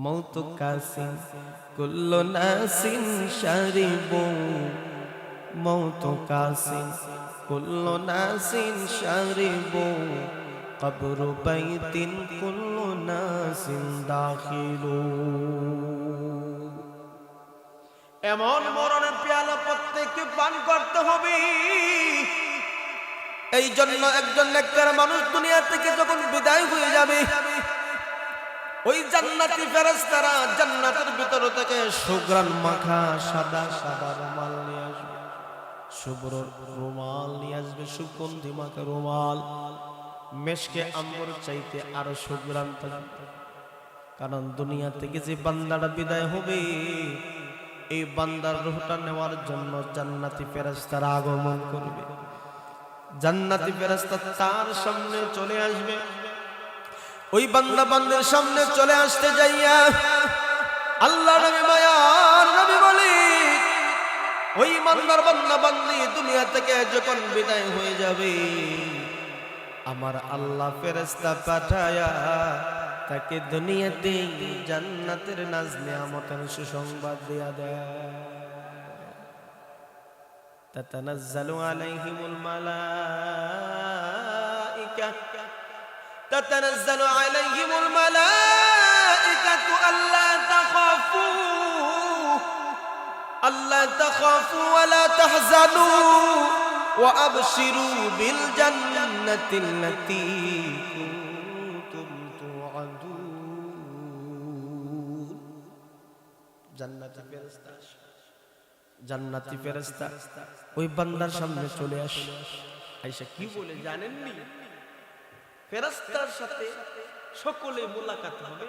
মৌত কাসিন কুল্লু নাসিন শারিবু মৌত কাসিন কুল্লু নাসিন শারিবু কবর বাইতিন কুল্লু নাসিন দাখিলু। এমন মরণের পেয়ালা প্রত্যেককে পান করতে হবে। এই জন্য একজন নেককার মানুষ দুনিয়া থেকে যখন বিদায় হয়ে যাবে, ওই জান্নাতি ফেরেশতারা জান্নাতের ভিতর থেকে সুঘ্রাণ মাখা সাদা সাদা রুমাল নিয়ে আসবে, শুভ্র রুমাল নিয়ে আসবে, সুগন্ধি মাখা রুমাল, মেশকে আম্বর চাইতে আরো সুঘ্রাণ থাকবে। কারণ দুনিয়া থেকে যে বান্দাটা বিদায় হবে, এই বান্দার রূহটা নেওয়ার জন্য জান্নাতি ফেরেশতারা আগমন করবে। জান্নাতি ফেরেশতা তার সামনে চলে আসবে। ওই বান্দা বান্দার সামনে চলে আসতে যাইয়া আল্লাহ নবী মায়ার নবী বলে, ওই বান্দার বান্দা বান্দি দুনিয়া থেকে যখন বিদায় হয়ে যাবে, আমার আল্লাহ ফেরেশতা পাঠায়া তাকে দুনিয়াতে জান্নাতের নাজ নিয়ামতের সুসংবাদ দিয়া দেয়। তাতানাজ্জালু আলাইহিমুল মালাইকা تتنزل عليهم الملائكة ألا تخافوا ولا تحزنوا وأبشروا بالجنة التي كنتم توعدون. জান্নাতি ফেরেশতা ওই বান্দার সামনে চলে আসে। আয়েশা কি বলে জানেননি? ফেরেশতার সাথে সকলে মুলাকাত হবে,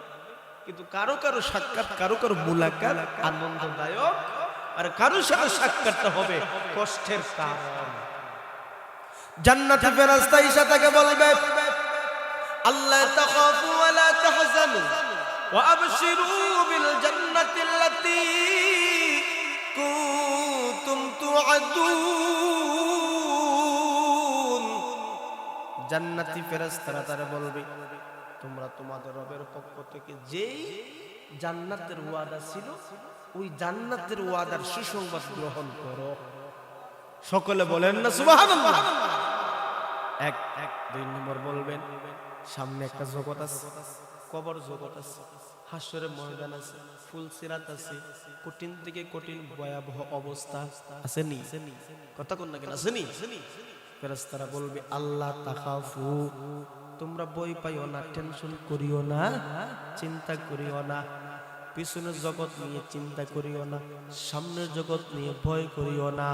কিন্তু কারো কারো সাক্ষাৎ, কারো কারো মুলাকাত আনন্দদায়ক, আর কারো সাথে সাক্ষাৎটা হবে কষ্টের কারণ। জান্নাতি ফেরেশতা ঈসা তাকে বলবে, আল্লাহ তাখাফু ওয়া লা তাহজানু ওয়া আবশিরু বিল জান্নাতিল্লাতী কুনতুম তুআদুন। জান্নাতি ফেরেশতারা তারা বলবে, তোমরা তোমাদের রবের পক্ষ থেকে যেই জান্নাতের ওয়াদা ছিল, ওই জান্নাতের ওয়াদার সুসংবাদ গ্রহণ করো। সকলে বলেন না সুবহানাল্লাহ। এক দুই নম্বর বলবেন, সামনে একটা জগৎ আছে, কবর জগৎ আছে, হাসরের ময়দান আছে, ফুলসিরাত আছে, কঠিন থেকে কঠিন ভয়াবহ অবস্থা আছে নি? কথা কোন না কেন আছে নি? ফেরেশতারা বলবে, আল্লাহ তাখাফু, তোমরা ভয় পাইও না, টেনশন করিও না, চিন্তা করিও না, পিছনের জগৎ নিয়ে চিন্তা করিও না, সামনের জগৎ নিয়ে ভয় করিও না।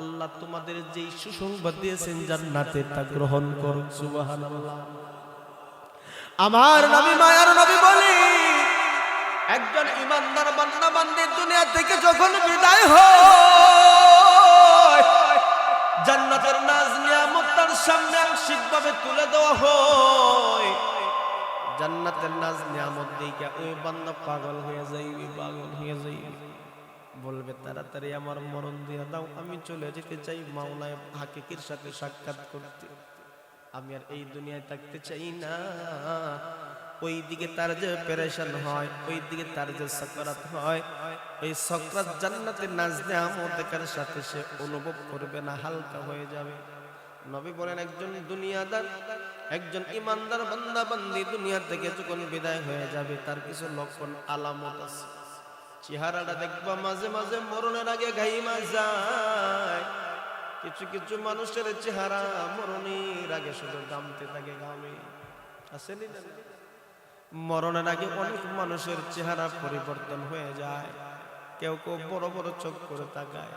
আল্লাহ তোমাদের যেই সুসংবাদ দিয়েছেন জান্নাতের, তা গ্রহণ করো। সুবহানাল্লাহ। আমার নবী মায়ার নবী বলে, একজন ইমানদার বান্দা বান্দি দুনিয়া থেকে যখন বিদায় হয়, জান্নাতের নাজ নিয়ামত তার সামনে আংশিকভাবে তুলে দেওয়া হয়। জান্নাতের নাজ নিয়ামত দেখে ওই বান্দা পাগল হয়ে যাইবে, পাগল হয়ে যাইবে, বলবে তাড়াতাড়ি আমার মরণ দিয়ে দাও, আমি চলে যেতে চাই মাওলায়ে হাকিকির সাথে সাক্ষাৎ করতে, আমি আর এই দুনিয়ায় থাকতে চাই না। ওই দিকে তার যে পেরেশান হয়, ওই দিকে তার যে সাকরাত হয়, এই সাকরাত জান্নাতের নাজ নিয়ামত দেখার সাথে সে অনুভব করবে না, হালকা হয়ে যাবে। নবী বলেন, একজন দুনিয়াদার, একজন ইমানদার বান্দা বান্দি দুনিয়া থেকে যখন বিদায় হয়ে যাবে, তার কিছু লক্ষণ আলামত আছে। চেহারাটা দেখবা মাঝে মাঝে মরণের আগে গাইমা যায়। কিছু কিছু মানুষের চেহারা মরণের আগে শুধু গামতে থাকে, গামে আসেনি না? মরণের আগে অনেক মানুষের চেহারা পরিবর্তন হয়ে যায়। কেউ কেউ বড় বড় চোখ করে তাকায়,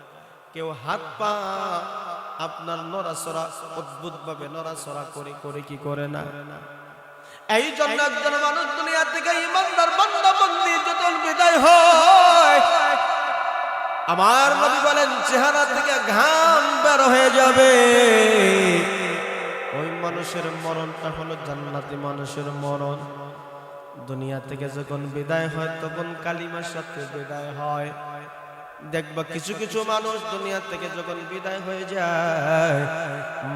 কেউ হাত পা আপনার নড়াচড়া অদ্ভুত ভাবে নড়াচড়া করে করে কি করে না। এই জন্য একজন মানুষ দুনিয়া থেকে ইমানদার বান্দা বান্দি যখন বিদায় হয়, আমার নবী বলেন চেহারা থেকে ঘাম বের হয়ে যাবে। ওই মানুষের মরণটা হলো জান্নাতি মানুষের মরণ। দুনিয়া থেকে যখন বিদায় হয় তখন কালিমার সাথে বিদায় হয়। দেখবা কিছু কিছু মানুষ দুনিয়া থেকে যখন বিদায় হয়ে যায়,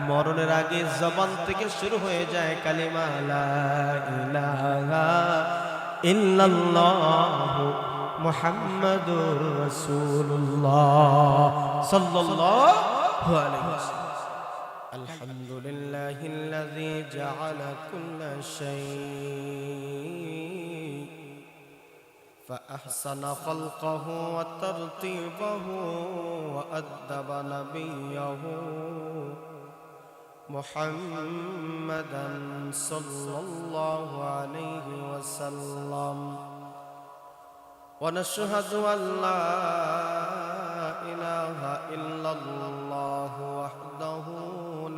মরণের আগে জবান থেকে শুরু হয়ে যায় কালিমা লা ইলাহা ইল্লাল্লাহু মুহাম্মাদুর রাসূলুল্লাহ সাল্লাল্লাহু আলাইহি ওয়াসাল্লাম। আলহামদুলিল্লাহিল্লাযী জাআলা কুল্লা শাইইন فأحسن خلقه وترتيبه وأدب نبيه محمدا صلى الله عليه وسلم ونشهد أن لا إله إلا الله وحده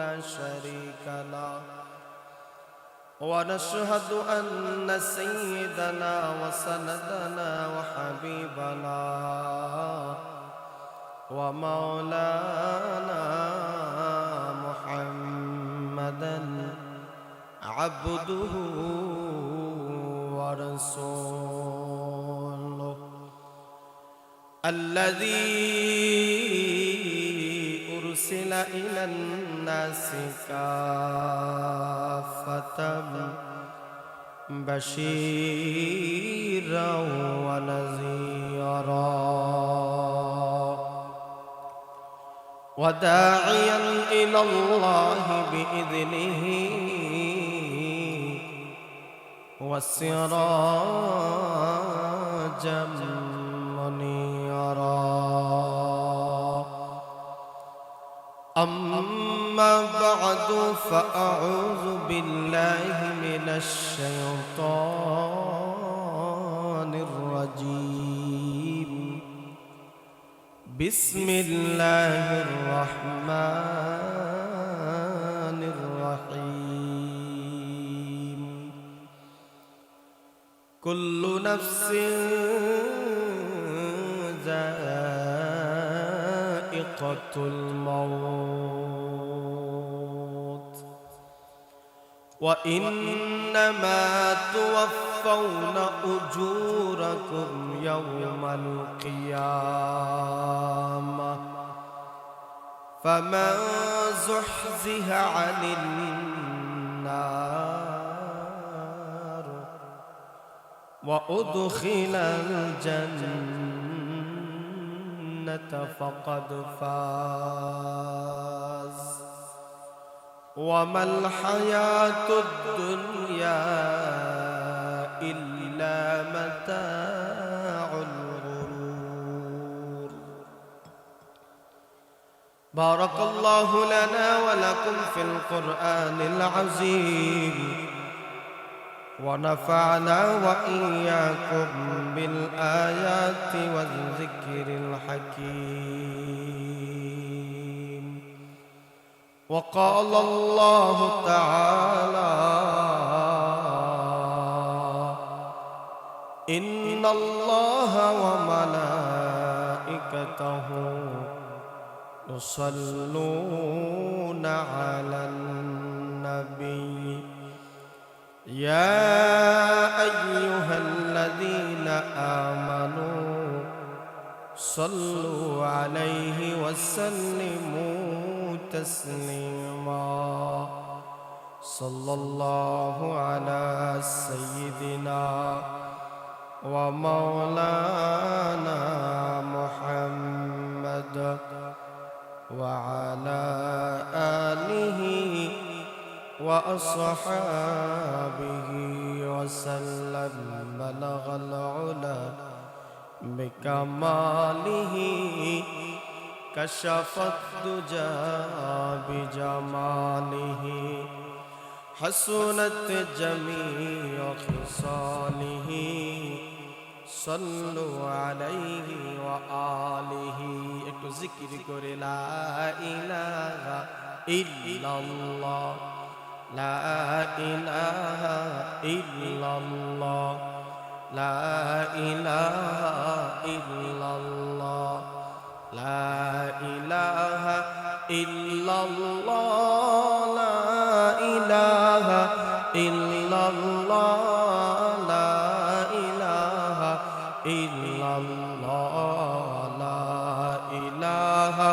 لا شريك له ونشهد أن سيدنا وسندنا وحبيبنا ومولانا محمدا عبده ورسوله الذي أرسل إلى الناس كافة بشيرا ونذيرا وداعيا إلى الله بإذنه وسراجا منيرا أما بعد فأعوذ بالله من الشيطان الرجيم بسم الله الرحمن الرحيم كل نفس ذائقة الموت وإنما توفون أجوركم يوم القيامة فمن زحزح عن النار وأدخل الجنة فقد فاز وما الحياة الدنيا إلا متاع الغرور بارك الله لنا ولكم في القرآن العظيم ونفعنا وإياكم بالآيات والذكر الحكيم وقال الله تعالى إن الله وملائكته يصلون على النبي يا أيها الذين آمنوا صلوا عليه وسلموا تسليما صلى الله على سيدنا ومولانا محمد وعلى آله وأصحابه وسلم بلغ العلا بكماله كشف الدجى بجماله حسنت جميع خصاله صلوا عليه وآله একটু জিকির করে লা ইলাহা ইল্লাল্লাহ লা ইলাহা ইল্লাল্লাহ লা ইলাহা ইল্লাল্লাহ লা ইলাহা ইল্লাল্লাহ লা ইলাহা ইল্লাল্লাহ লা ইলাহা ইল্লাল্লাহ লা ইলাহা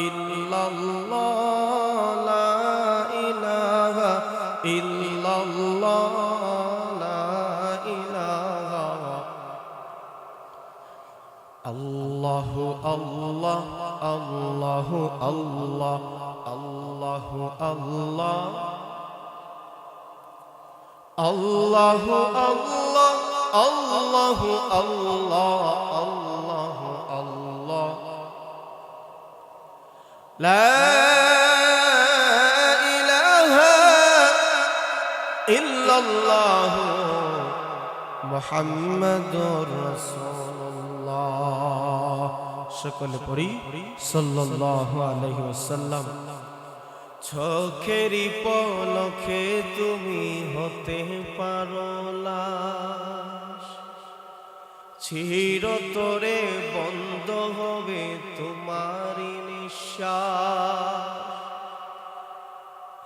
ইল্লাল্লাহ লা ইলাহা ইল্লাল্লাহ লা ইলাহা আল্লাহ আল্লাহ আল্লাহ আল্লাহ আল্লাহ আল্লাহ আল্লাহ আল্লাহ আল্লাহ আল্লাহ আল্লাহ আল্লাহ লা ইলাহা ইল্লাল্লাহ মুহাম্মাদুর রাসূলুল্লাহ। সকলে পড়ি সাল্লাল্লাহু আলাইহি ওয়াসাল্লাম। চোখেরই পলকে তুমি হতে পারো লাশ, চিরতরে বন্ধ হবে তোমারই নিঃশ্বাস।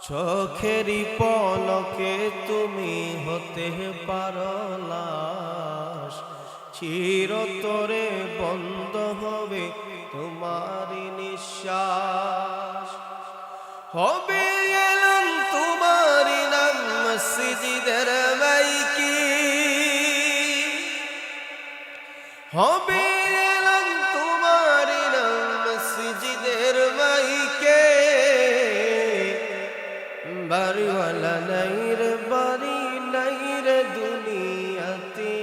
চোখেরই পলকে তুমি হতে পারো লাশ, চিরতরে বন্ধ হবে তোমারই নিঃশ্বাস। হবে এলাম তোমারই নাম মসজিদের মাইকে, হবে এলাম তোমারই নাম মসজিদের মাইকে। বাড়িওয়ালা নাই রে বাড়ি নাই রে দুনিয়াতে,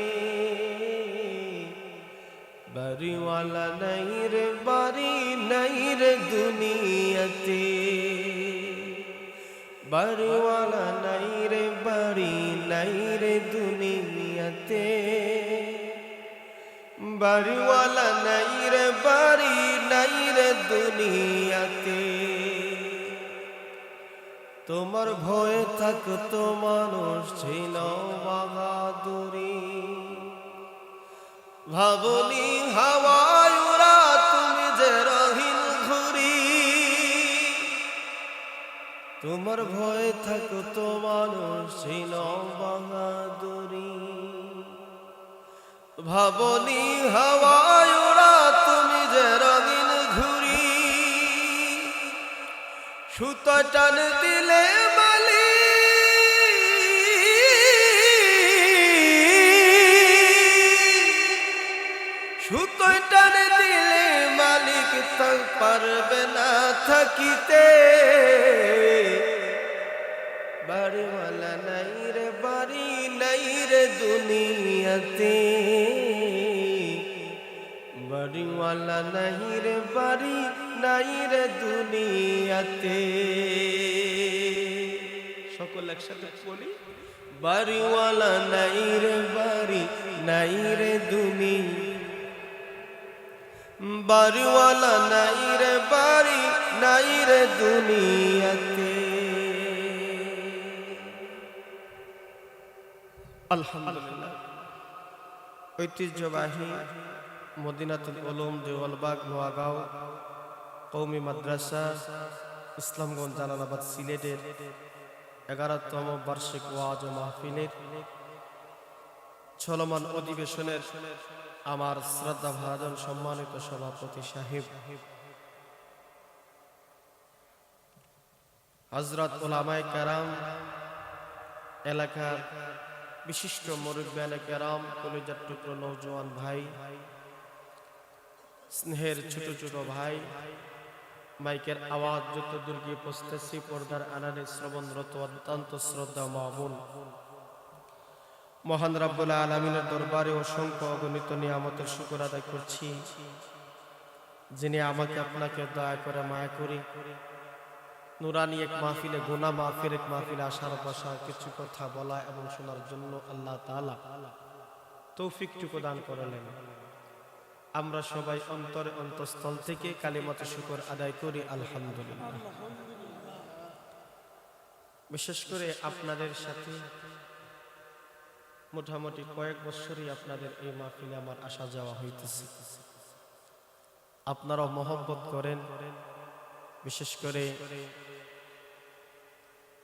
বাড়িওয়ালা নাই রে বাড়ি নাই রে দুনিয়াতে। বাড়িওয়ালা নাই রে বাড়ি নাই রে দুনিয়াতে, বাড়িওয়ালা নাই রে বাড়ি নাই রে দুনিয়াতে। তোমার ভয়ে থাকতো মানুষ ছিল বাহাদুরি, ভাবনি হাওয়ায় উড়া তুমি যে রহিল ঘুরি। তোমার ভয়ে থাকতো মানুষ ছিল বাহাদুরি, ভাবনি হাওয়ায় উড়া তুমি যে রহিল ঘুরি। সুতো টান দিলে মালি সুতোয় টান দিলে মালিক তা পারবে না থাকিতে। বাড়িওয়ালা নাই রে বাড়ি নাই রে দুনিয়াতে, বাড়িওয়ালা নাই রে বাড়ি নাই রে দুনিয়াতে। সকল একসাথে বলি, বাড়িওয়ালা নাই রে বাড়ি নাই রে দুনিয়া, বাড়িওয়ালা নাই রে বাড়ি নাই রে দুনিয়াতে। আলহামদুলিল্লাহ। ঐতিহ্যবাহী মদিনাতুল উলুম দেওয়ালবাগ নোয়াগাঁও কওমি মাদ্রাসা ইসলামগঞ্জ জালালাবাদ সিলেটের 11তম বার্ষিক ওয়াজ ও মাহফিলের চলমান অধিবেশনের আমার শ্রদ্ধা ভাজন সম্মানিত সভাপতি সাহেব হযরত উলামায়ে কেরাম, এলাকার বিশিষ্ট মুরব্বিয়ানে কেরাম, কলিজার টুকরো নওজোয়ান ভাই, স্নেহের ছোট ছোট ভাই, মাইকের আওয়াজ যত দূর গিয়ে পৌঁছতেছি, পর্দার আড়ালে শ্রবণরত অত্যন্ত শ্রদ্ধা মামুন, মহান রব্বুল আলামিনের দরবারে অসংখ্য অগণিত নিয়ামতের শুকর আদায় করছি, যিনি আমাকে আপনাকে দয়া করে মায়া করে নুরানি এক মাহফিলে, গুনাহ মাফের এক মাহফিলে আসার বসা কিছু কথা বলা এবং শোনার জন্য আল্লাহ তাআলা তৌফিকটুকু দান করলেন। আমরা সবাই অন্তরে অন্তঃস্থল থেকে কালিমাতে শুকর আদায় করি আলহামদুলিল্লাহ। বিশেষ করে আপনাদের সাথে মোটামুটি কয়েক বছরই আপনাদের এই মাহফিলে আমার আসা যাওয়া হইতেছে। আপনারাও মহব্বত করেন, বিশেষ করে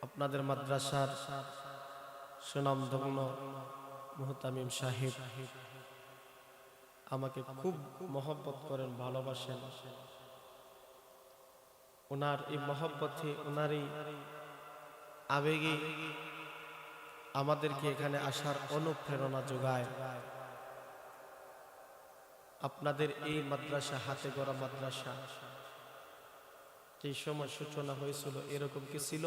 আপনাদের মাদ্রাসার সুনামধন্য মুহতামিম সাহেব আমাকে খুব মহব্বত করেন, ভালোবাসেন। ওনার এই মহব্বতে, ওনারই আবেগে আমাদেরকে এখানে আসার অনুপ্রেরণা যোগায়। আপনাদের এই মাদ্রাসা হাতে গড়া মাদ্রাসা যে সময় সূচনা হয়েছিল এরকম কি ছিল?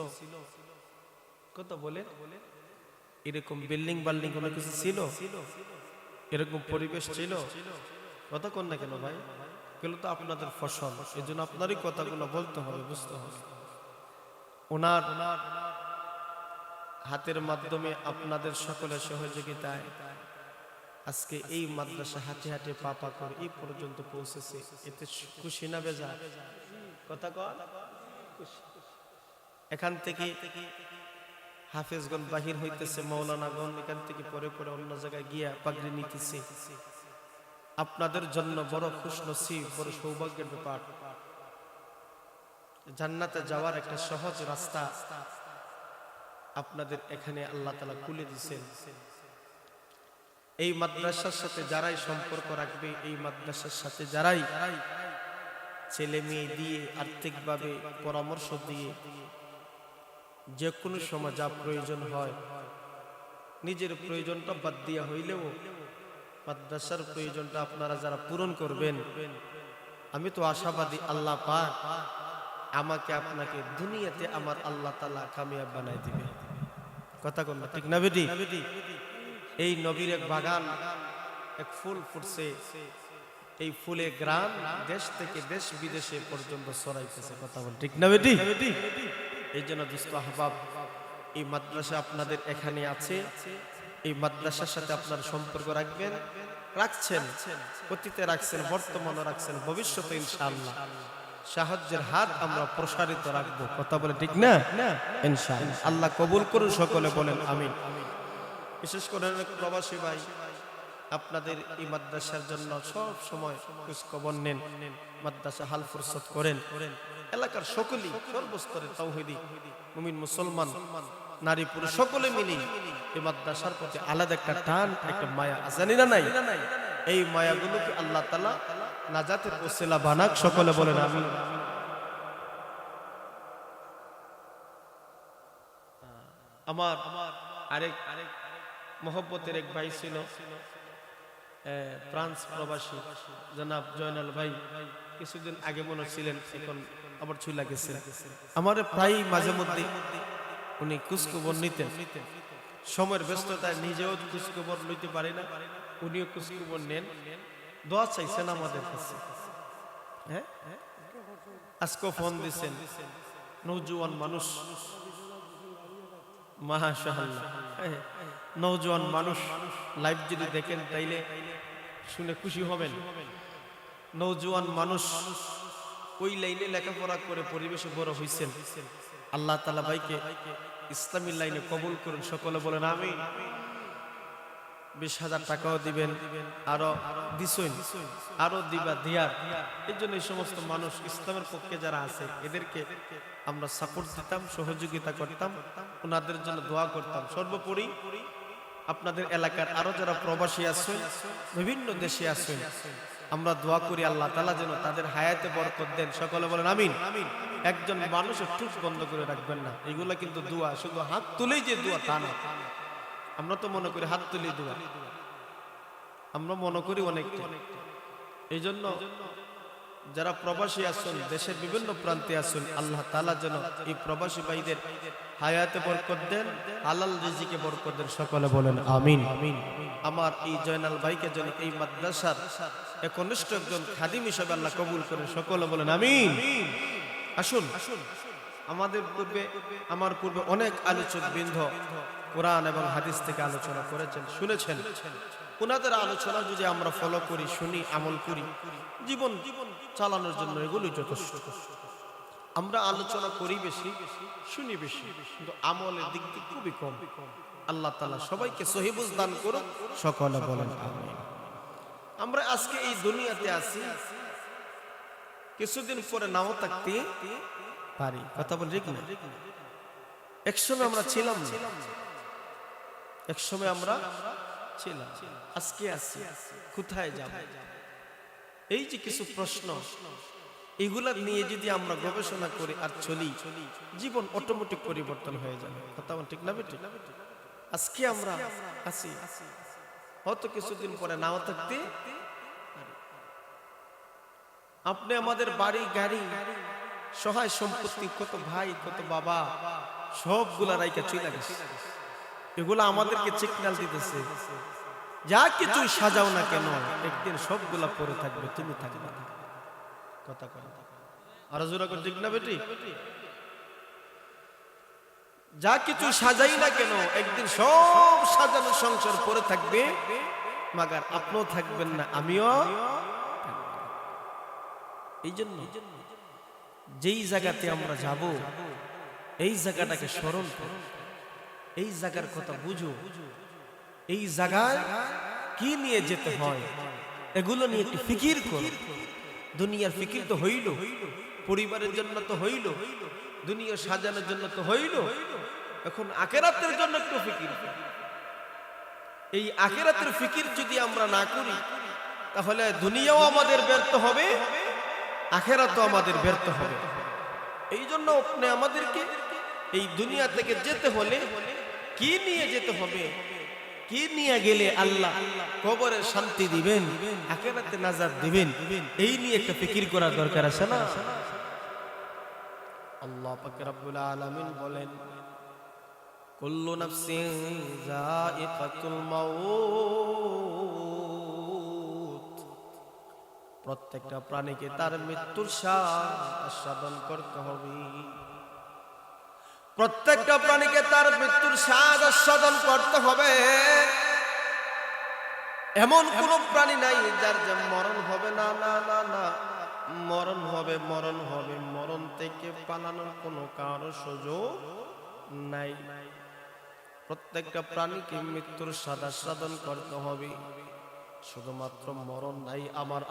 কত বলে এরকম বিল্ডিং বাল্ডিং কোনো কিছু ছিল? এরকম পরিবেশ ছিল? কথা কোন না কেন ভাই? এগুলো তো আপনাদের ফসল, এই জন্য আপনারই কথাগুলো বলতে হবে, বুঝতে হবে। ওনার হাতের মাধ্যমে আপনাদের সকলের সহযোগিতায় আজকে এই মাদ্রাসা হাতে হাতে পা করে এই পর্যন্ত পৌঁছেছে। এতে খুশি না বেজা? কথা কন। এখান থেকে হাফেজগণ বাহির হইতেছে, মাওলানাগণ এখান থেকে পরে পরে অন্য জায়গায় গিয়া পাগড়ি নিতেছে। আপনাদের জন্য বড় খুশনসিব, বড় সৌভাগ্যের ব্যাপার। জান্নাতে যাওয়ার একটা সহজ রাস্তা আপনাদের এখানে আল্লাহ তাআলা খুলে দিয়েছেন। এই মাদ্রাসার সাথে যারাই সম্পর্ক রাখবে, এই মাদ্রাসার সাথে যারাই ছেলে মেয়ে দিয়ে আর্থিকভাবে পরামর্শ দিয়ে যে কোনো সময় যা প্রয়োজন হয়, নিজের প্রয়োজনটা বাদ দিয়া হইলেও মাদ্রাসার প্রয়োজনটা আপনারা যারা পূরণ করবেন, আমি তো আশাবাদী আল্লাহ পাক আমাকে আপনাকে দুনিয়াতে আমার আল্লাহ তাআলা কামিয়াব বানায় দিবে। কথা কোন ঠিক না বেটি? এই নবীর এক বাগান, এক ফুল ফুটছে, এই ফুলে গ্রাম দেশ থেকে দেশ বিদেশে পর্যন্ত ছড়াইতেছে। কথা বল ঠিক না বেটি? এই জন্য দোস্ত আহবাব, এই মাদ্রাসা আপনাদের এখানে আছে, এই মাদ্রাসার সাথে আপনার সম্পর্ক রাখবেন, রাখছেন, অতীতে রাখছেন, বর্তমানে রাখছেন, ভবিষ্যতে ইনশাআল্লাহ সাহায্যের হাত আমরা প্রসারিত রাখবো। কথা বলে ঠিক না? ইনশাআল্লাহ আল্লাহ কবুল করুন, সকলে বলেন আমিন। বিশেষ করে প্রবাসী ভাই, আপনাদের এই মাদ্রাসার জন্য সব সময় খোঁজ খবর নেন, মাদ্রাসা হাল ফুরসত করেন। এলাকার সকলেই, সর্বস্তরের তাওহীদি মুমিন মুসলমান নারী পুরুষ সকলে মিলে এই মাদ্রাসার প্রতি আলাদা একটা টান, একটা মায়া আছে না নাই? এই মায়াগুলোকে আল্লাহ তাআলা নাজাতের ওসিলা বানাক, সকলে বলেন আমিন। আমার আরেক মহব্বতের এক ভাই ছিল, ফ্রান্স প্রবাসী, জনাব জয়নাল ভাই। কিছুদিন আগে মনে ছিলেন, এখন আবার চলে গেছে। আমার প্রায় মাঝে মধ্যে উনি খোঁজখবর নিতেন। সময়ের ব্যস্ততায় নিজেও খোঁজখবর নিতে পারে না, উনিও খোঁজখবর নেন, দোয়া চাইছেন আমাদের কাছে। হ্যাঁ, আজকে ফোন দিছেন, নওজোয়ান মানুষ, মাশাআল্লাহ, নওজোয়ান মানুষ লাইভ যদি দেখেন তাইলে শুনে খুশি হবেন। নওজোয়ান মানুষ ওই লাইনে লেখাপড়া করে পরিবেশে বড় হইছেন। আল্লাহ তাআলা ভাইকে ইসলামী লাইনে কবুল করুন, সকলে বলেন আমিন। 20,000 টাকাও দিবেন, আরো দিছেন, আরো দিবা দিয়ার। এই জন্য এই সমস্ত মানুষ ইসলামের পক্ষে যারা আছে এদেরকে আমরা সাপোর্ট দিতাম, সহযোগিতা করতাম, ওনাদের জন্য দোয়া করতাম। সর্বোপরি আপনাদের এলাকার আরো যারা প্রবাসী আছেন, বিভিন্ন দেশে আছেন, আমরা দোয়া করি আল্লাহ তাআলা যেন তাদের হায়াতে বরকত দেন, সকলে বলেন আমিন। একজন মানুষের টুক বন্ধ করে রাখবেন না, এগুলা কিন্তু দোয়া, শুধু হাত তুলেই যে দোয়া তা না। আমরা তো মনে করি হাত তুলি দোয়া, আমরা মনে করি অনেকটা। এই জন্য যারা প্রবাসী আছেন, দেশের বিভিন্ন প্রান্তে আছেন, আল্লাহ তাআলা যেন এই প্রবাসী ভাইদের হায়াতে বরকত দেন, হালাল রিজিকে বরকত দেন, সকলে বলেন আমিন। আমার এই জয়নাল ভাইকে যেন এই মাদ্রাসার একনিষ্ঠ একজন খাদিম হিসেবে আল্লাহ কবুল করেন, সকলে বলেন আমিন। আসুন, আমার পূর্বে অনেক আলোচক বৃন্দ কোরআন এবং হাদিস থেকে আলোচনা করেছেন, শুনেছেন। ওনাদের আলোচনা যদি আমরা ফলো করি, শুনি, আমল করি, জীবন চালানোর জন্য এগুলোই যথেষ্ট। আমরা আলোচনা করি বেশি, শুনি বেশি, কিন্তু আমলের দিক দিয়ে খুবই কম। আল্লাহ তাআলা সবাইকে সহিহ বুঝ দান করুন, সকলে বলেন আমিন। আমরা আজকে এই দুনিয়াতে আছি, কিছুদিন পরে নাও থাকতে পারি। কথা বল ঠিক না? একসময় আমরা ছিলাম না, একসময় আমরা ছিলাম, আজকে আছি, কোথায় যাব? এই যে কিছু প্রশ্ন, এগুলা নিয়ে যদি আমরা গবেষণা করি আর চলি, জীবন অটোমেটিক পরিবর্তন হয়ে যাবে। কথা বল ঠিক না বেটি? আজকে আমরা আছি, হয়তো কিছুদিন পরে নাও থাকতে পারি। আপনি আমাদের বাড়ি গাড়ি সহায় সম্পত্তি, কত ভাই কত বাবা সবগুলা রাইকা চলে গেছে। এগুলা আমাদেরকে সিগন্যাল দিতেছে, যা কিছু সাজাও না কেন একদিন সবগুলা পড়ে থাকবে, তুমি থাকবে না। কথা কথা আর জোরা করে ঠিক না বেটি? যা কিছু সাজাই না কেন একদিন সব সাজানো সংসার পড়ে থাকবে, মাগার আপনিও থাকবেন না, আমিও। এই জন্য যেই জায়গাতে আমরা যাব এই জায়গাটাকে স্মরণ করো, এই জায়গার কথা বুঝো, এই জায়গায় কি নিয়ে যেতে হয় এগুলো নিয়ে একটু ফিকির করো। দুনিয়ার ফিকির তো হইল, পরিবারের জন্য তো হইল, দুনিয়া সাজানোর জন্য তো হইল, এখন আখিরাতের জন্য একটু ফিকির। এই আখিরাতের ফিকির যদি আমরা না করি তাহলে দুনিয়াও আমাদের ব্যর্থ হবে, আখিরাতও আমাদের ব্যর্থ হবে। এই জন্য আপনি আমাদেরকে এই দুনিয়া থেকে যেতে হলে কি নিয়ে যেতে হবে, কি নিয়ে গেলে আল্লাহ কবরে শান্তি দিবেন, আখিরাতে নাজাত দিবেন, এই নিয়ে একটা ফিকির করার দরকার আছে না? আল্লাহ পাক রব্বুল আলামিন বলেন, কুল্লু নাফসিন যায়িকাতুল মাউত, প্রত্যেকটা প্রাণীকে তার মৃত্যুর স্বাদ আস্বাদন করতে হবে। প্রত্যেকটা প্রাণীকে তার মৃত্যুর স্বাদ আস্বাদন করতে হবে। এমন কোন প্রাণী নাই যার যে মরণ হবে না, না না না, মরণ হবে, মরণ হবে, মরণ থেকে পালানোর কোনো কারো সুযোগ নাই। প্রত্যেকটা প্রাণীকে মৃত্যুর স্বাদ আস্বাদন করতে হবে। শুধুমাত্র মরণ নাই, আমার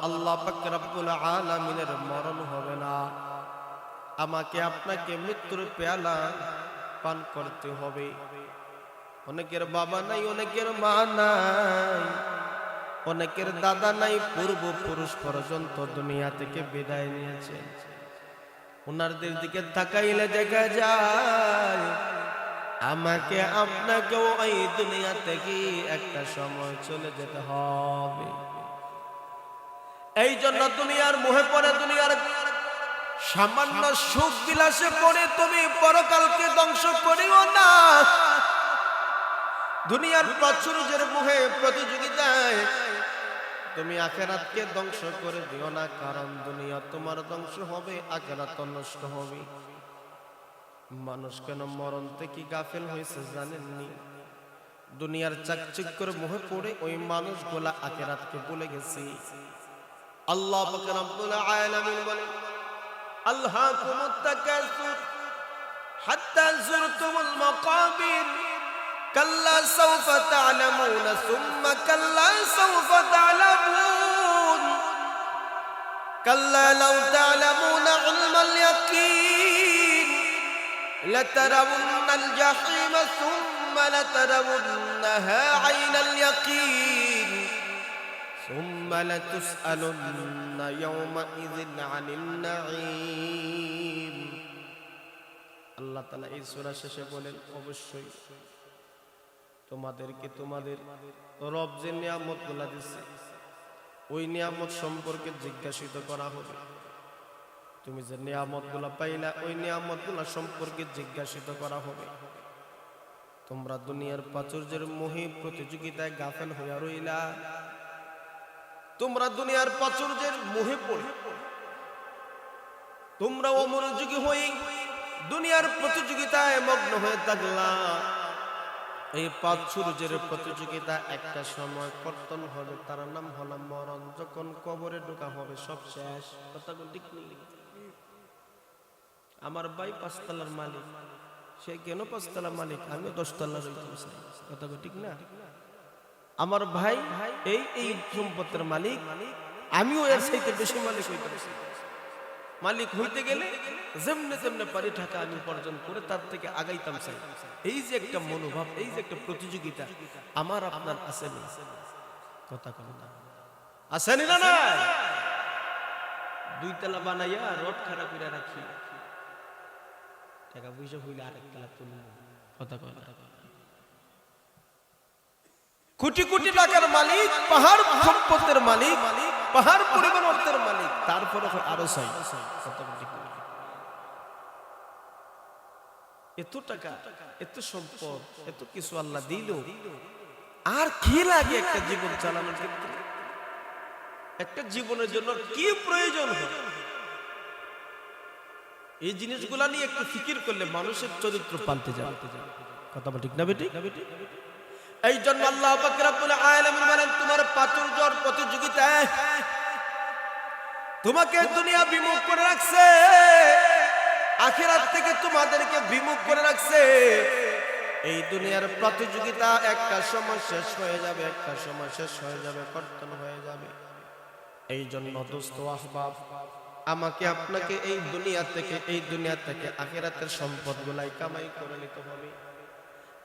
আল্লাহ পাক রব্বুল আলামিনের মরণ হবে না। আমাকে আপনাকে মৃত্যুর পেয়ালা পান করতে হবে। অনেকের বাবা নাই, অনেকের মা নাই, অনেকের দাদা নাই, পূর্বপুরুষ পর্যন্ত দুনিয়া থেকে বিদায় নিয়েছে। ওনাদের দিকে তাকাইলে দেখা যায় আমাকে আপনাকেও এই দুনিয়া থেকে একটা সময় চলে যেতে হবে। এই জন্য দুনিয়ার মোহে পড়ে, দুনিয়ার সামান্য সুখ বিলাসে পড়ে তুমি পরকালকে ধ্বংস করিও না। দুনিয়ার প্রাচুর্যের মোহে, প্রতিযোগিতায় তুমি আখিরাতকে ধ্বংস করে দিও না, কারণ দুনিয়া তোমার ধ্বংস হবে, আখিরাত নষ্ট হবে। মানুষ কেন মরণ থেকে গাফেল হয়েছে জানেননি? দুনিয়ার চাকচিক্যের মোহে পড়ে ওই মানুষগুলা আখিরাতকে ভুলে গেছে। আল্লাহ পাক রব্বুল আলামিন বলেন, আলহাকুমুত তাকাসুর হাত্তা যুরতুমুল মাকাবির কাল্লা সাওফা তা'লামুন সুম্মা কাল্লা সাওফা তা'লামুন কাল্লা লাউ তা'লামুন ইলমাল ইয়াকিন লাতারাউন্নাল জাহিম সুম্মা লাতারাউন্নাহা আইনাল ইয়াকিন সুম্মা লাতুসআলুন্না ইয়াওমাইযিন আনিন নাঈম। আল্লাহ তাআলা এই সূরা শেষে বলেন, অবশ্যই তোমাদেরকে তোমাদের রব যে নিয়ামতগুলো দিচ্ছে ওই নিয়ামত সম্পর্কে জিজ্ঞাসিত করা হবে। তুমি যে নিয়ামতগুলো পাইলা ওই নিয়ামতগুলো সম্পর্কে জিজ্ঞাসিত করা হবে। তোমরা দুনিয়ার প্রাচুর্যের মোহে প্রতিযোগিতায় গাফেল হইয়া রইলা। তোমরা দুনিয়ার প্রাচুর্যের মোহে পড়ে তোমরা অমনোযোগী হয়ে দুনিয়ার প্রতিযোগিতায় মগ্ন হয়ে থাকলা। এই প্রাচুর্যের প্রতিযোগিতা একটা সময় কর্তন হবে, তার নাম হলো মরণ। যখন কবরে ঢোকা হবে সব শেষ। কথা ঠিক নেই? আমার ভাই 5 তলার মালিক, সে কেন 5 তলার মালিক? আমি 10 তলার রইতাম। কথা ঠিক না? আমার ভাই এই সম্পত্তির মালিক, আমিও এর চাইতে বেশি মালিক হইতাম। মালিক হইতে গেলে যেমনে তেমনে পারি টাকা আমি উপার্জন করে তার থেকে আগাইতাম চাই। এই যে একটা মনোভাব, এই যে একটা প্রতিযোগিতা আমার আপনার আছে না? কথা কথা আছে না? না 2 তলা বানাইয়া রড খারাপ করে রাখি, টাকা পয়সা হইলে আরেক তলা তুলব। কথা কথা কোটি কোটি টাকার মালিক, পাহাড় সম্পদের মালিক, পাহাড় পরিমাণ অর্থের মালিক, তারপরে আরো চাই। এত টাকা, এত সম্পদ, এত কিছু আল্লাহ দিল, আর কি লাগে একটা জীবন চালানোর ক্ষেত্রে? একটা জীবনের জন্য কি প্রয়োজন হয়? এই জিনিসগুলা নিয়ে একটু ফিকির করলে মানুষের চরিত্র পাল্টে যাবে। কথা বল ঠিক না বেটি? এই জন্য আল্লাহ পাক রব্বুল আলামিন বলেন, তোমার প্রাচুর্যর প্রতিযোগিতায় তোমাকে দুনিয়া বিমুখ করে রাখছে, আখিরাত থেকে তোমাদেরকে বিমুখ করে রাখছে। এই দুনিয়ার প্রতিযোগিতা একটা সময় শেষ হয়ে যাবে, একটা সময় শেষ হয়ে যাবে, কর্তন হয়ে যাবে। এই জন্য দোস্ত আহবাব, আমাকে আপনাকে এই দুনিয়া থেকে আখিরাতের সম্পদগুলাই কামাই করে নিতে হবে।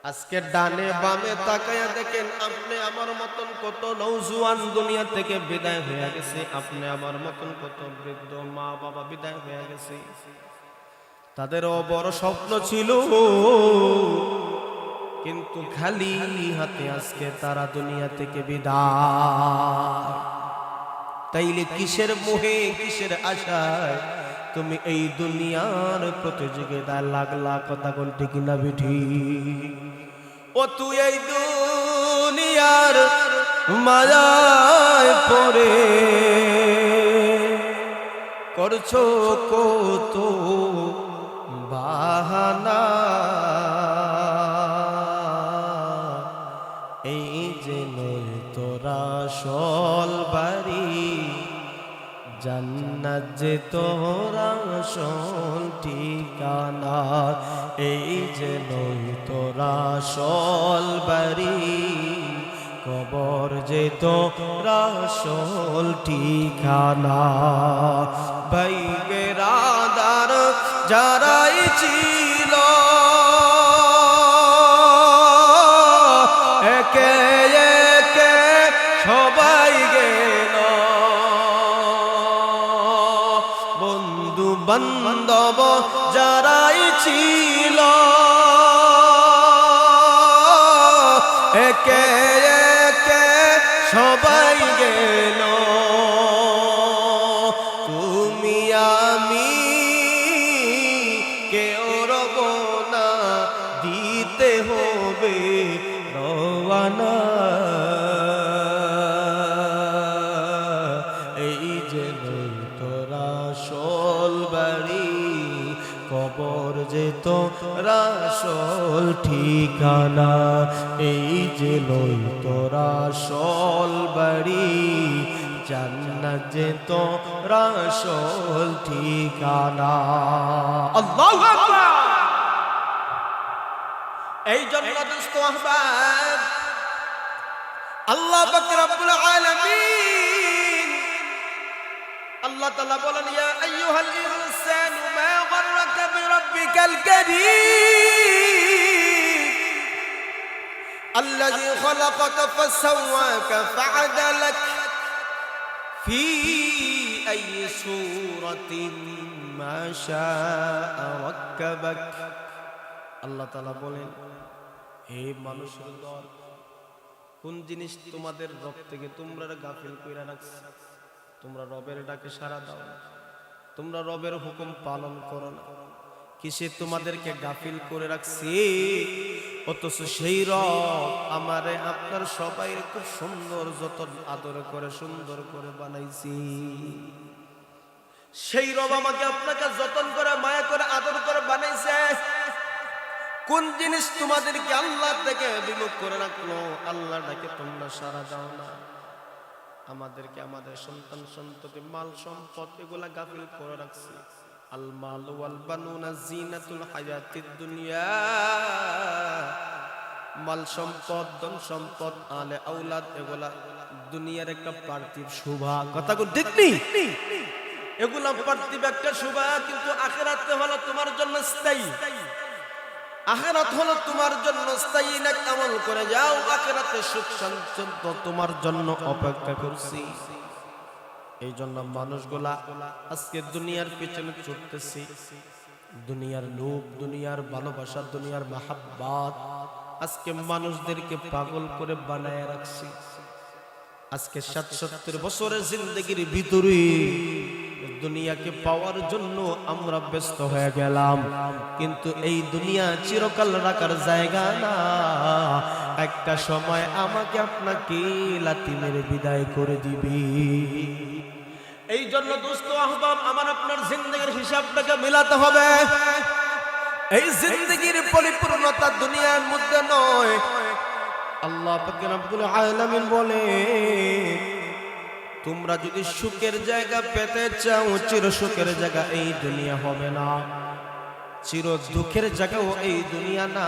আজকে ডানে বামে তাকায়া দেখেন, আপনি আমার মতন কত নওজোয়ান দুনিয়া থেকে বিদায় হয়ে গেছে, আপনি আমার মতন কত বৃদ্ধ মা বাবা বিদায় হয়ে গেছে। তাদেরও বড় স্বপ্ন ছিল, কিন্তু খালি হাতে আজকে তারা দুনিয়া থেকে বিদায়। তাইলে কিসের মোহে, কিসের আশায় তুমি এই দুনিয়ার প্রতিযোগিতায় লাগলা? কথা কোন ঠিক না বিঠি? ও তুই এই দুনিয়ার মায়ায় পড়ে করছো কত বাহানা, এই যে নয় তোরা আসল বাড়ি, জান্নাত যে তোরা আসল ঠিকানা। এই যে নয় তোরা আসল বাড়ি, কবর যে তোরা আসল ঠিকানা। ভাই বেরাদার যারাই ছিল, একে একে সবাই গেল, বন্ধু বান্ধব যারাই ছিল, একে একে সবাই গেল। তুমি আমি কেউ রব না, দিতে হবে রওয়ানা। এই যে নই তোরা আসল বাড়ি, কবর যে তোরা আসল ঠিকানা। এই যে নই তোরা আসল বাড়ি, জান্নাত যে তোরা আসল ঠিকানা। আল্লাহু আকবার। এই জন্য দোস্ত আহবাব, আল্লাহ পাক রব্বুল আলামিন, আল্লাহ তাআলা বলেন, ইয়া আইয়ুহাল ইনসানু মা গাররাকা বিরাব্বিকাল কারীম আল্লাযী খালাকাকা ফাসাওয়াকা ফাআদালাক ফি আইয়ি সূরাতিন মা শাআ রাক্কাবাক। আল্লাহ তাআলা বলেন, হে মানুষের দল, কোন জিনিস তোমাদের রব থেকে তোমরা গাফিল কইরা রাখছো? তোমরা রবের ডাকে সাড়া দাও না, তোমরা রবের হুকুম পালন করো না। কিসে তোমাদেরকে গাফিল করে রাখছে? অথচ সেই রব আমারে আপনার সবাই খুব সুন্দর যতন আদর করে সুন্দর করে বানাইছি। সেই রব আমাকে আপনাকে যতন করে মায়া করে আদর করে বানাইছে। কোন জিনিস তোমাদেরকে আল্লাহ থেকে বিমুখ করে রাখলো? আল্লাহ ডাকে তোমরা সাড়া দাও না। আমাদেরকে আমাদের সন্তান সন্ততি মাল সম্পদ এগুলা গাফিল করে রাখছে। আল মাল ওয়াল বানুনা জিনাতুল হায়াতিদ দুনিয়া। মাল সম্পদ, ধন সম্পদ, আলে আওলাদ এগুলা দুনিয়ার একটা পার্থিব শোভা। কথা কোন ঠিক নেই? এগুলা পার্থিব একটা শোভা, কিন্তু আখিরাতে হলো তোমার জন্য স্থায়ী। আখিরাত হলো তোমার জন্য স্থায়ী। নেক আমল করে যাও, আখিরাতে সুখ শান্তি তোমার জন্য অপেক্ষা করছি। এই জন্য মানুষগুলা আজকে দুনিয়ার পিছনে ছুটতেছে। দুনিয়ার লোভ, দুনিয়ার ভালোবাসা, দুনিয়ার মাহাব্বত, আজকে মানুষদেরকে পাগল করে বানায় রাখছি। আজকে ৭৭ বছরের জিন্দগির ভিতরে দুনিয়াকে পাওয়ার জন্য আমরা ব্যস্ত হয়ে গেলাম, কিন্তু এই দুনিয়া চিরকাল রাখার জায়গা না। একটা সময় আমাকে আপনাকে লাথি মেরে বিদায় করে দিবি। এই জন্য দোস্ত আহবাব, আমার আপনার জিন্দগির হিসাবটাকে মেলাতে হবে। এই জিন্দগির পরিপূর্ণতা দুনিয়ার মধ্যে নয়। আল্লাহ পাক রব্বুল আলামিন বলে, তোমরা যদি সুখের জায়গা পেতে চাও, চির সুখের জায়গা এই দুনিয়া হবে না, চির দুঃখের জায়গাও এই দুনিয়া না,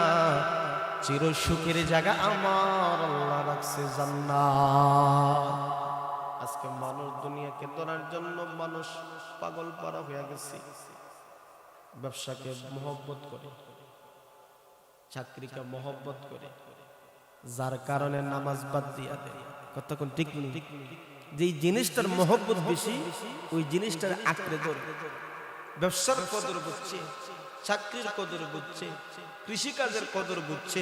চির সুখের জায়গা আমার আল্লাহ রাখছে জান্নাত। আজকে মানুষ দুনিয়াকে ধরার জন্য মানুষ পাগল পারা হয়ে গেছে। ব্যবসাকে মহব্বত করে, চাকরিকে মহব্বত করে, যার কারণে নামাজ বাদ দিয়া দেয়। কতক্ষণ ঠিক নেই, যেই জিনিসটার মহব্বত বেশি ওই জিনিসটার আঁকড়ে ধরে। ব্যবসার কদর বুঝছে, চাকরির কদর বুঝছে, কৃষিকাজের কদর বুঝছে,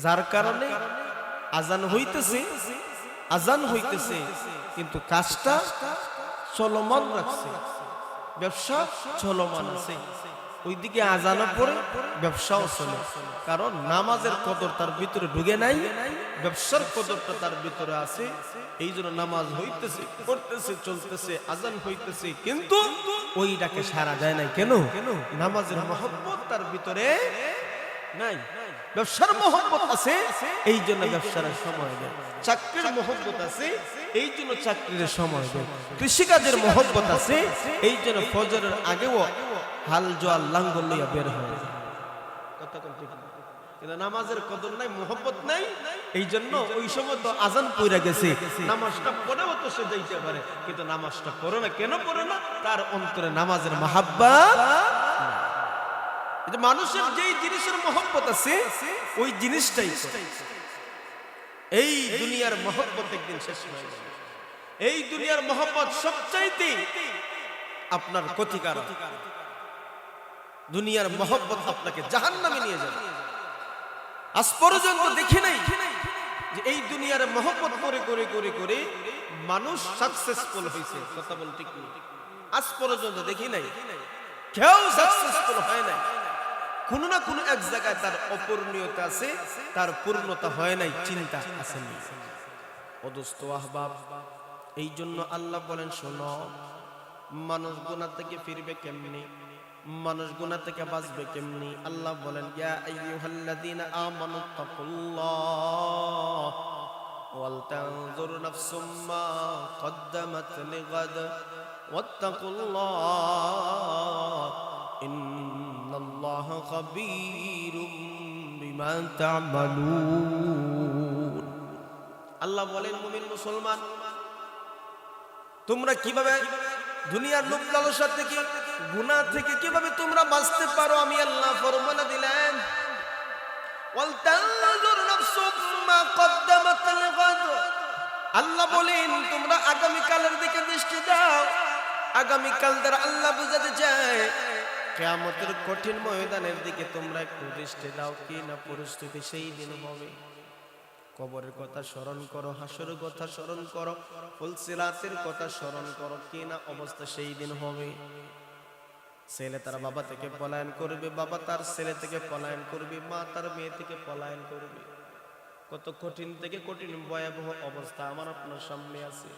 যার কারণে আজান হইতেছে কিন্তু কাজটা চলমান রাখছে, ব্যবসা চলমান আছে, ওইদিকে আজানও পড়ে ব্যবসাও চলে। কারণ নামাজের কদর তার ভিতরে ঢুকে নাই, ব্যবসার কদরটা তার ভিতরে আছে। এই জন্য নামাজ হইতেছে, পড়তেছে, চলতেছে, আজান হইতেছে, কিন্তু ওইটাকে সারা যায় নাই। কেন? নামাজের মহব্বত তার ভিতরে নাই। ব্যবসার মহব্বত আছে, এই জন্য ব্যবসার সময় দেয়। চাকরির মহব্বত আছে, এই জন্য চাকরির সময় দেয়। কৃষিকাজের মহব্বত আছে, এই জন্য ফজরের আগেও হাল জোয়াল লাঙ্গল লইয়া বের হয়। কিন্তু নামাজের কদর নাই, মহব্বত নাই, এই জন্য ওই সময় তো আজান পড়ে গেছে, নামাজটা পড়েও তো সে যাইতে পারে, কিন্তু নামাজটা পড়ে না। কেন পড়ে না? তার অন্তরে নামাজের মাহাব্বত। মানুষের যেই জিনিসের মহব্বত আছে ওই জিনিসটাই। এই দুনিয়ার মহব্বত একদিন শেষ হয়ে যাবে। এই দুনিয়ার মহব্বত সবচাইতে আপনার ক্ষতিকারক। দুনিয়ার মহব্বত আপনাকে জাহান্নামে নিয়ে যাবে। আজ পর্যন্ত দেখি নাই যে এই দুনিয়ার মহব্বত করে করে করে করে মানুষ সাকসেসফুল হয়েছে। কথা বল ঠিক নেই। আজ পর্যন্ত দেখি নাই কেউ সাকসেসফুল হয় নাই। কোন না কোন এক জায়গায় তার অপূর্ণতা আছে, তার পূর্ণতা হয় নাই, চিন্তা আছে। ও দোস্ত আহবাব, এই জন্য আল্লাহ বলেন, শোনো, মানুষ গুনাহ থেকে ফিরবে কেমনি, মানুষ গুনাহ থেকে বাঁচবে কেমনি? আল্লাহ বলেন, ইয়া আইয়ুহাল্লাযীনা আমানু তাকুল্লাহ ওয়াল তানজুর নাফসুম মা কদ্দামাত লিগাদ ওয়াত্তাকুল্লাহ ইন্নাল্লাহা খাবীরুম বিমা তা'মালুন। আল্লাহ বলেন, মুমিন মুসলমান, তোমরা কিভাবে দুনিয়ার লোভ লালসা থেকে, গুনাহ থেকে কিভাবে তোমরা বাঁচতে পারো আমি আল্লাহ ফরমান দিলেন। ওয়াল তানজুর নাফসুম মা কদ্দামাত লিগাদ। আল্লাহ বলেন, তোমরা আগামী কালের দিকে দৃষ্টি দাও। আগামী কাল দ্বারা আল্লাহ বুঝাতে চায় কিয়ামতের কঠিন ময়দানের দিকে তোমরা একটু দৃষ্টি দাও। কি না পরিস্থিতি সেই দিন হবে। কবরের কথা স্মরণ করো, হাসরের কথা স্মরণ করো, ফুলসিরাতের কথা স্মরণ করো। কি না অবস্থা সেই দিন হবে। ছেলে তার বাবা থেকে পলায়ন করবে, বাবা তার ছেলে থেকে পলায়ন করবে, মা তার মেয়ে থেকে পলায়ন করবে। কত কঠিন থেকে কঠিন ভয়াবহ অবস্থা আমার আপনার সামনে আছে।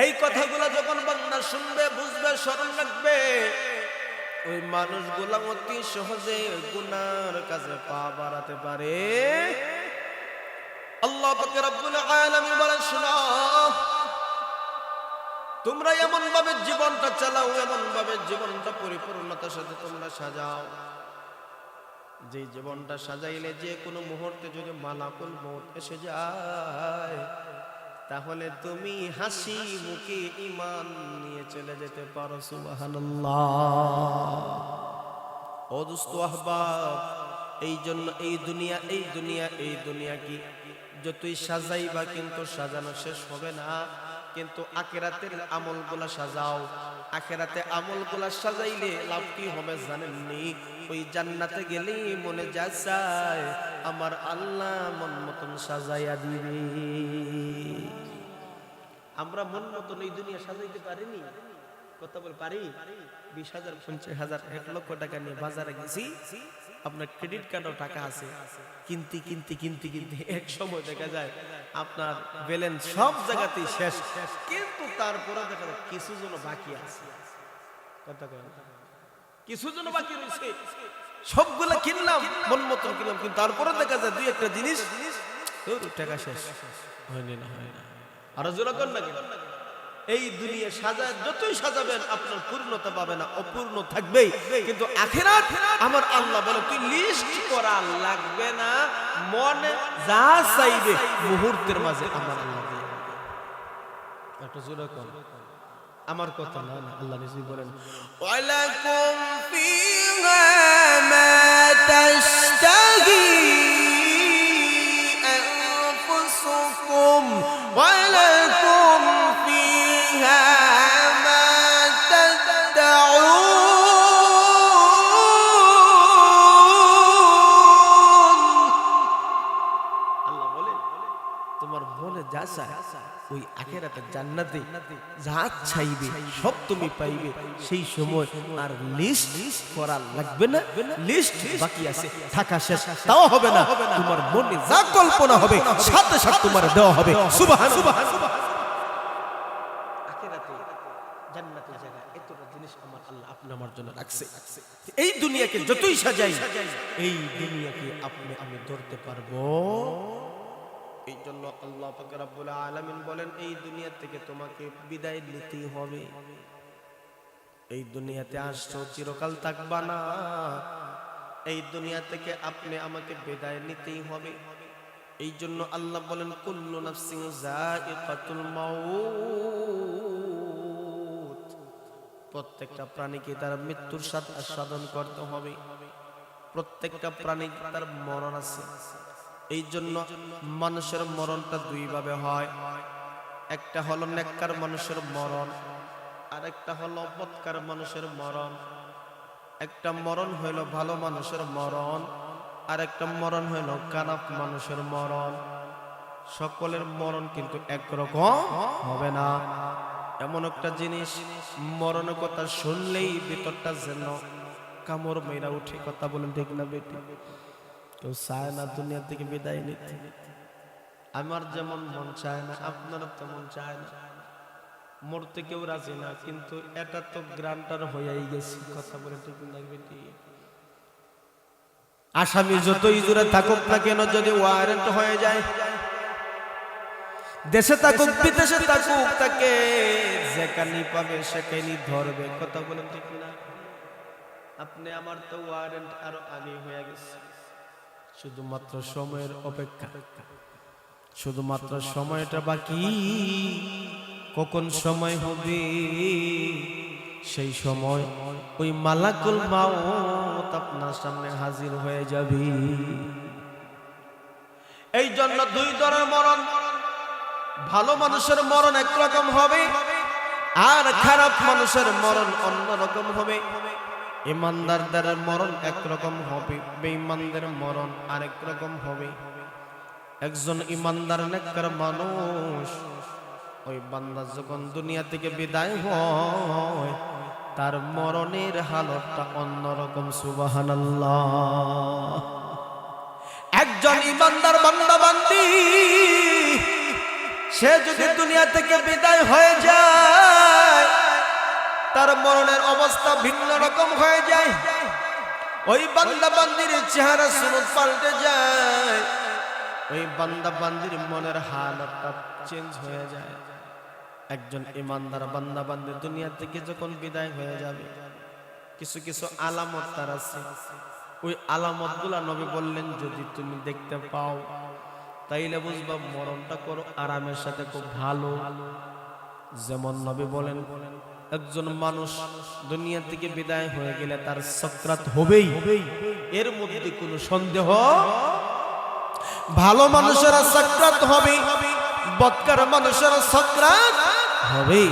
এই কথাগুলো যখন বান্দা শুনবে, বুঝবে, স্মরণ রাখবে, ওই মানুষগুলা অতি সহজে গুনার কাছে পা বাড়াতে পারে। আল্লাহ পাক রব্বুল আলামিন বলেন, শোনো, তোমরা এমন ভাবে জীবনটা চালাও, এমন ভাবে জীবনটা পরিপূর্ণতার সাথে তোমরা সাজাও, যে জীবনটা সাজাইলে যে কোনো মুহূর্তে যদি মালাকুল মউত এসে যায়, তাহলে তুমি হাসি মুখে ঈমান নিয়ে চলে যেতে পারো। সুবহানাল্লাহ। ও দোস্ত আহবাব, এই জন্য এই দুনিয়া কি যতই সাজাইবা কিন্তু সাজানো শেষ হবে না। কিন্তু আখিরাতের আমলগুলা সাজাও, আখেরাতে আমলগুলা সাজাইলে লাভ কি হবে জানেননি? ওই জান্নাতে গেলে মনে যা চায় আমার আল্লাহ মন মতন সাজাইয়া দিবে। আমরা মন মতন এই দুনিয়া সাজাইতে পারিনি। কথা বল পারি? 20,000 50,000 1 লক্ষ টাকা নিয়ে বাজারে গেছি, আপনার ক্রেডিট কার্ডও টাকা আছে, কিনতে কিনতে কিনতে কিনতে এক সময় দেখা যায় আপনার ব্যালেন্স সব জায়গাতেই শেষ, কিন্তু তারপরে দেখা যায় কিছু জন বাকি আছে। কথা কয় কিছু জন বাকি রয়েছে, সবগুলা কিনলাম মন মতন কিনলাম, কিন্তু তারপরে দেখা যায় দুই একটা জিনিস টাকা শেষ হয়নি না হয় না। আরো জোরে কর না। এই দুনিয়া সাজায় যতই সাজাবেন আপনার পূর্ণতা পাবে না, অপূর্ণ থাকবেই। কিন্তু আখিরাত আমার আল্লাহ বলে তুই লিস্ট করা লাগবে না, মনে যা চাইবে মুহূর্তের মাঝে আমার আল্লাহ দিয়ে দিবে। একটা জোরে কর, আমার কথা না, আল্লাহ নিজেই বলেন ওয়ালাকুম ফিহা মা তাশতাহি আনফুসুকুম ওয়ালাকুম ফিহা মা তাদউন। আল্লাহ বলেন তোমার মনে যা চায় ওই আখিরাতে জান্নাতে যা চাইবে সব তুমি পাইবে। সেই সময় আর লিস্ট করা লাগবে না, লিস্ট বাকি আছে, থাকা শেষ তাও হবে না, তোমার মনে যা কল্পনা হবে সাথে সাথে তোমার দেওয়া হবে। সুবহানাল্লাহ। আখিরাতে জান্নাতের জায়গা এতটা জিনিস আমার আল্লাহ আপনি আমার জন্য রাখছে। এই দুনিয়াকে যতই সাজাই এই দুনিয়াকে আপনি আমি ধরতে পারবো। এই জন্য আল্লাহ পাক রব্বুল আলামিন বলেন এই দুনিয়া থেকে তোমাকে বিদায় নিতেই হবে। এই দুনিয়াতে আসছো চিরকাল থাকবা না, এই দুনিয়া থেকে আপনি আমাকে বিদায় নিতেই হবে। এই জন্য আল্লাহ বলেন কুল্লু নাফসিন যায়িকাতুল মাউত, প্রত্যেকটা প্রাণীকে তার মৃত্যুর স্বাদ আস্বাদন করতে হবে। প্রত্যেকটা প্রাণী তার মরণ আছে। এই জন্য মানুষের মরণটা দুই ভাবে হয়, একটা হলো নেককার মানুষের মরণ, আর একটা হলো বদকার মানুষের মরণ। একটা মরণ হইল ভালো মানুষের মরণ, আর একটা মরণ হইল খারাপ মানুষের মরণ। সকলের মরণ কিন্তু একরকম হবে না। এমন একটা জিনিস মরণের কথা শুনলেই ভিতরটা যেন কামড় মেরা উঠে। কথা বলেন ঠিক না বেটি? কেউ চায় না দুনিয়া থেকে বিদায় নিতে। আমার যেমন মন চায় না, আপনার তেমন চায় না। মরতে কেউ রাজি না, কিন্তু এটা তো গ্রান্টার হয়েই গেছে। কথা বলে ঠিক না বেটি? আসামি যতই দূরে থাকুক না কেন, যদি ওয়ারেন্ট হয়ে যায়, দেশে থাকুক বিদেশে থাকুক, তাকে যেখানে পাবে সেখানেই ধরবে। কথা বলেন ঠিক না? আপনি আমার তো ওয়ারেন্ট আরো আগে হয়ে গেছে, শুধুমাত্র সময়ের অপেক্ষা, শুধুমাত্র সময়টা বাকি। কখন সময় হবে সেই সময় ওই মালাকুল মাউত আপনার সামনে হাজির হয়ে যাবে। এই জন্য দুই ধরনের মরণ, ভালো মানুষের মরণ একরকম হবে, আর খারাপ মানুষের মরণ অন্যরকম হবে। ইমানদারদের মরণ একরকম হবে, বেঈমানদের মরণ আরেক রকম হবে। একজন ইমানদার নেককার মানুষ, ওই বান্দা যখন দুনিয়া থেকে বিদায় হয় তার মরণের হালতটা অন্যরকম। সুবহানাল্লাহ। একজন ইমানদার বান্দা বান্দি সে যদি দুনিয়া থেকে বিদায় হয়ে যায় তার মরণের অবস্থা ভিন্ন রকম হয়ে যায়। ওই বান্দা বান্দির চেহারা সুরত পাল্টে যায়, ওই বান্দা বান্দির মনের হালতটা চেঞ্জ হয়ে যায়। একজন ইমানদার বান্দা বান্দি দুনিয়া থেকে যখন বিদায় হয়ে যাবে কিছু কিছু আলামত তার আছে। ওই আলামতগুলা নবী বললেন যদি তুমি দেখতে পাও তাইলে বুঝবা মরণটা করো আরামের সাথে, খুব ভালো। যেমন নবী বলেন একজন মানুষ দুনিয়া থেকে বিদায় হয়ে গেলে তার সাকরাত হবেই, এর মধ্যে কোনো সন্দেহ। ভালো মানুষের সাকরাত হবে, বদকার মানুষের সাকরাত হবে,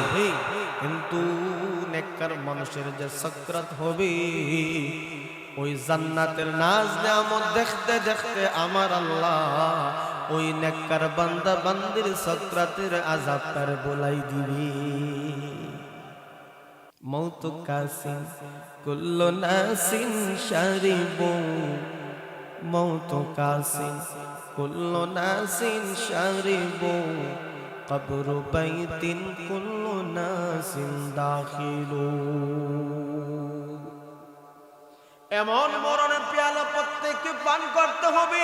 কিন্তু নেককার মানুষের যে সাকরাত হবে, ওই জান্নাতের নাজ নিয়ামত দেখতে দেখতে আমার আল্লাহ ওই নেককার বান্দা বান্দির সাকরাতের আযাব তার বলাই দিবে। মৌত কাসিন কুল্লু নাসিন শারিবু, মৌত কাসিন কুল্লু নাসিন শারিবু, কবরু বাইতিন কুল্লু নাসিন দাখিলু। এমন মরণের পেয়ালা প্রত্যেককে পান করতে হবে।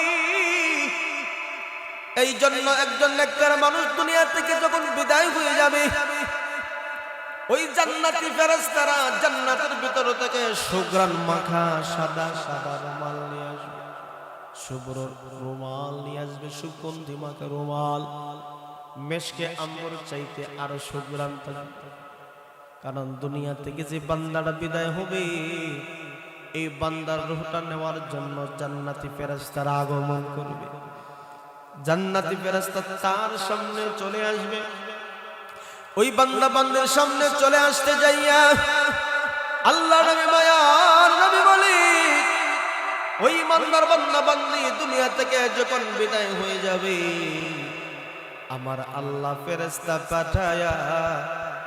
এই জন্য একজন নেককার মানুষ দুনিয়া থেকে যখন বিদায় হয়ে যাবে, ওই জান্নাতি ফেরেশতারা জান্নাতের ভিতর থেকে সুঘ্রাণ মাখা সাদা সাদা রুমাল নিয়ে আসবে, শুভ্র রুমাল নিয়ে আসবে, সুগন্ধি মাখা রুমাল, মেশকে আম্বর চাইতে আরো সুঘ্রাণ থাকবে। কারণ দুনিয়া থেকে যে বান্দাটা বিদায় হবে, এই বান্দার রূহটা নেওয়ার জন্য জান্নাতি ফেরেশতারা আগমন করবে। জান্নাতি ফেরেশতা তার সামনে চলে আসবে। ওই বান্দা বান্দির সামনে চলে আসতে যাইয়া আল্লাহ নবী মায়ার নবী বলি, ওই বান্দার বান্দা বান্দি দুনিয়া থেকে যখন বিদায় হয়ে যাবে, আমার আল্লাহ ফেরেশতা পাঠায়া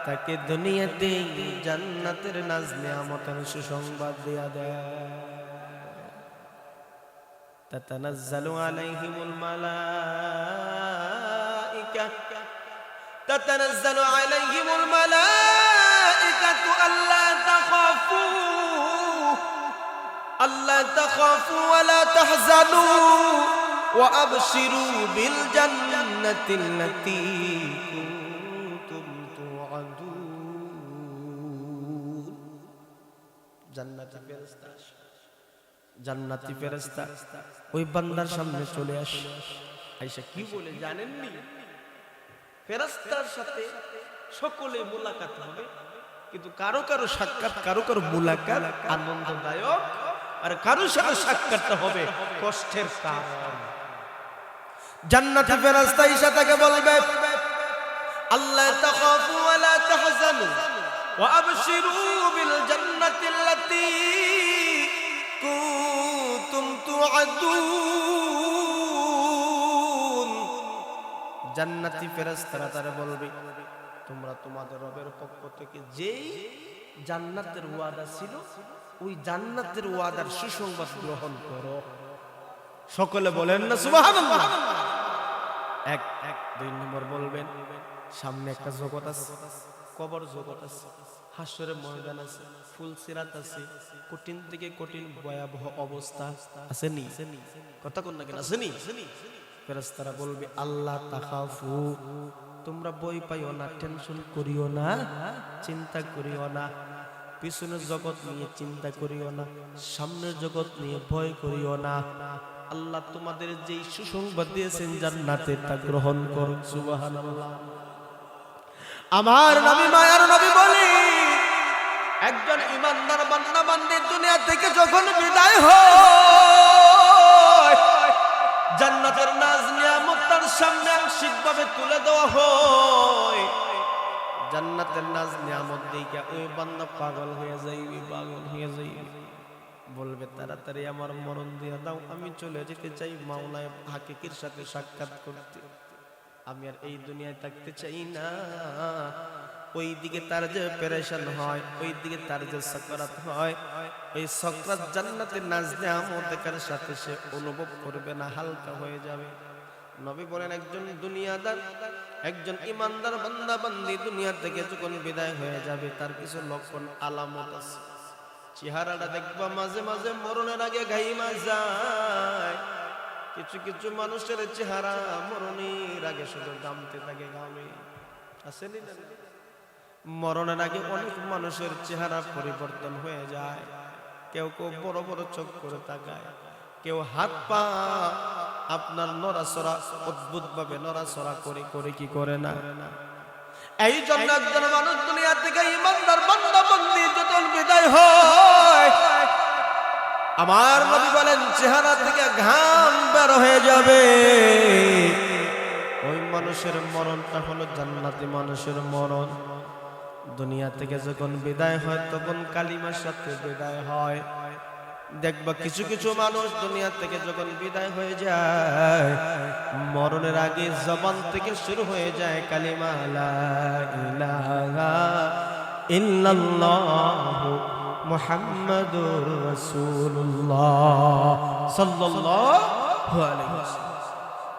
তাকে দুনিয়াতে জান্নাতের নাজ নিয়ামতের সুসংবাদ দিয়া দেয়। তাতানাজ্জালু আলাইহিমুল মালাইকা, তাতানাজ্জালু আলাইহিমুল মালাইকাতু আল্লা তাখাফু ওয়া লা তাহজানু ওয়া আবশিরু বিল জান্নাতিল্লাতী কুনতুম তুআদুন। জান্নাতি ফেরেশতা ওই বান্দার সামনে চলে আসে, আয়েশা কি বলে জানেননি? ফেরেশতার সাথে সকলে মুলাকাত হবে, কিন্তু কারো কারো সাক্ষাৎ, কারো কারো মুলাকাত আনন্দদায়ক, আর কারো সাথে সাক্ষাৎটা হবে কষ্টের কারণ। জান্নাতি ফেরেশতা আয়েশা তাকে বলবে, আল্লাহ তাখাফু ওয়া লা তাহজানু ওয়া আবশিরু বিল জান্নাতিল্লাতী কুনতুম তুআদুন। জান্নাতি ফেরেশতারা তারা বলবে, তোমরা তোমাদের রবের পক্ষ থেকে যেই জান্নাতের ওয়াদা ছিল, ওই জান্নাতের ওয়াদার সুসংবাদ গ্রহণ করো। সকলে বলেন না সুবহানাল্লাহ। এক দুই নম্বর বলবেন, সামনে একটা জগৎ আছে, কবর জগৎ আছে, হাসরের ময়দান আছে, ফুলসিরাত আছে, কঠিন থেকে কঠিন ভয়াবহ অবস্থা আছে নি? কথা কোন না কেন আছে নি? ফেরেশতারা বলবে, আল্লাহ তাখাফু, তোমরা ভয় পাইও না, টেনশন করিও না, চিন্তা করিও না, পিছনের জগৎ নিয়ে চিন্তা করিও না, সামনের জগৎ নিয়ে ভয় করিও না। আল্লাহ তোমাদের যেই সুসংবাদ দিয়েছেন জান্নাতে, তা গ্রহণ করো। সুবহানাল্লাহ। আমার নবী মায়ার নবী বলি, একজন ইমানদার বান্দা বান্দি দুনিয়া থেকে যখন বিদায় হয়, জান্নাতের নাজ নিয়ামত তার সামনে আংশিকভাবে তুলে দেওয়া হয়। জান্নাতের নাজ নিয়ামত দেখে ওই বান্দা পাগল হয়ে যাইবে, পাগল হয়ে যাইবে, বলবে তাড়াতাড়ি আমার মরণ দিয়ে দাও, আমি চলে যেতে চাই মাওলায়ে হাকিকের সাথে সাক্ষাৎ করতে, আমি আর এই দুনিয়ায় থাকতে চাই না। ওই দিকে তার যে পেরেশান হয়, ওই দিকে তার যে সাকরাত হয়, ওই সাকরাত জান্নাতের নাজ নিয়ামত দেখার সাথে সে অনুভব করবে না, হালকা হয়ে যাবে। নবী বলেন, একজন দুনিয়াদার, একজন ইমানদার বান্দা বান্দি দুনিয়া থেকে যখন বিদায় হয়ে যাবে, তার কিছু লক্ষণ আলামত আছে। চেহারাটা দেখবা মাঝে মাঝে মরণের আগে ঘাইমা যায়। কিছু কিছু মানুষের চেহারা মরণের আগে শুধু গামতে থাকে, গামে আসেনি না? মরণের আগে অনেক মানুষের চেহারা পরিবর্তন হয়ে যায়। কেউ কেউ বড় বড় চোখ করে তাকায়, কেউ হাত পা আপনার নড়াচড়া, অদ্ভুত ভাবে নড়াচড়া করে করে কি করে না। এই জন্য একজন মানুষ দুনিয়া থেকে ইমানদার বান্দা বান্দি যখন বিদায় হয়, আমার নবী বলেন চেহারা থেকে ঘাম বের হয়ে যাবে। ওই মানুষের মরণটা হলো জান্নাতি মানুষের মরণ। দুনিয়া থেকে যখন বিদায় হয় তখন কালিমার সাথে বিদায় হয়। দেখবা কিছু কিছু মানুষ দুনিয়া থেকে যখন বিদায় হয়ে যায় মরণের আগে জবান থেকে শুরু হয়ে যায় কালিমা লা ইলাহা ইল্লাল্লাহ মুহাম্মাদুর রাসূলুল্লাহ সাল্লাল্লাহু আলাইহি ওয়াসাল্লাম।